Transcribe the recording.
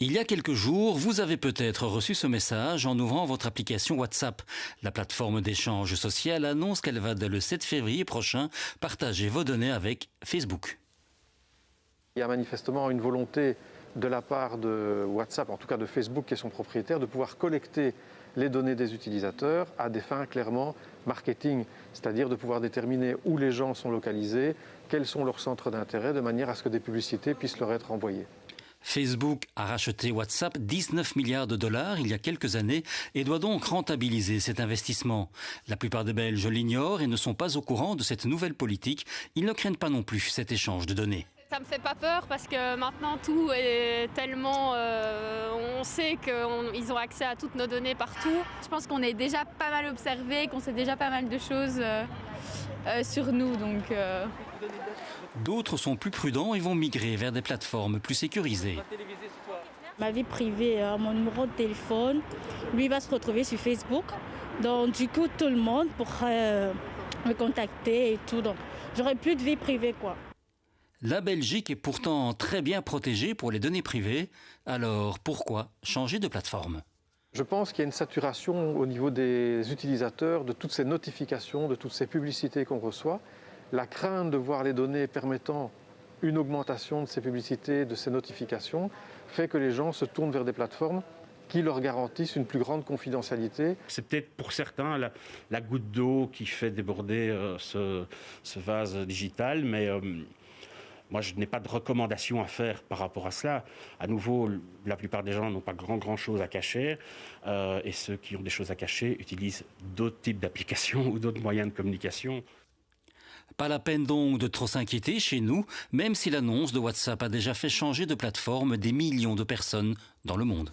Il y a quelques jours, vous avez peut-être reçu ce message en ouvrant votre application WhatsApp. La plateforme d'échange social annonce qu'elle va dès le 7 février prochain partager vos données avec Facebook. Il y a manifestement une volonté de la part de WhatsApp, en tout cas de Facebook qui est son propriétaire, de pouvoir collecter les données des utilisateurs à des fins clairement marketing, c'est-à-dire de pouvoir déterminer où les gens sont localisés, quels sont leurs centres d'intérêt, de manière à ce que des publicités puissent leur être envoyées. Facebook a racheté WhatsApp 19 milliards de dollars il y a quelques années et doit donc rentabiliser cet investissement. La plupart des Belges l'ignorent et ne sont pas au courant de cette nouvelle politique. Ils ne craignent pas non plus cet échange de données. Ça me fait pas peur parce que maintenant tout est tellement... on sait qu'ils ont accès à toutes nos données partout. Je pense qu'on est déjà pas mal observé, qu'on sait déjà pas mal de choses sur nous. D'autres sont plus prudents et vont migrer vers des plateformes plus sécurisées. Ma vie privée, mon numéro de téléphone, lui va se retrouver sur Facebook. Donc du coup, tout le monde pourrait me contacter et tout. Donc j'aurai plus de vie privée, quoi. La Belgique est pourtant très bien protégée pour les données privées. Alors pourquoi changer de plateforme ? Je pense qu'il y a une saturation au niveau des utilisateurs de toutes ces notifications, de toutes ces publicités qu'on reçoit. La crainte de voir les données permettant une augmentation de ces publicités, de ces notifications, fait que les gens se tournent vers des plateformes qui leur garantissent une plus grande confidentialité. C'est peut-être pour certains la goutte d'eau qui fait déborder ce vase digital, mais moi je n'ai pas de recommandation à faire par rapport à cela. À nouveau, la plupart des gens n'ont pas grand chose à cacher, et ceux qui ont des choses à cacher utilisent d'autres types d'applications ou d'autres moyens de communication. Pas la peine donc de trop s'inquiéter chez nous, même si l'annonce de WhatsApp a déjà fait changer de plateforme des millions de personnes dans le monde.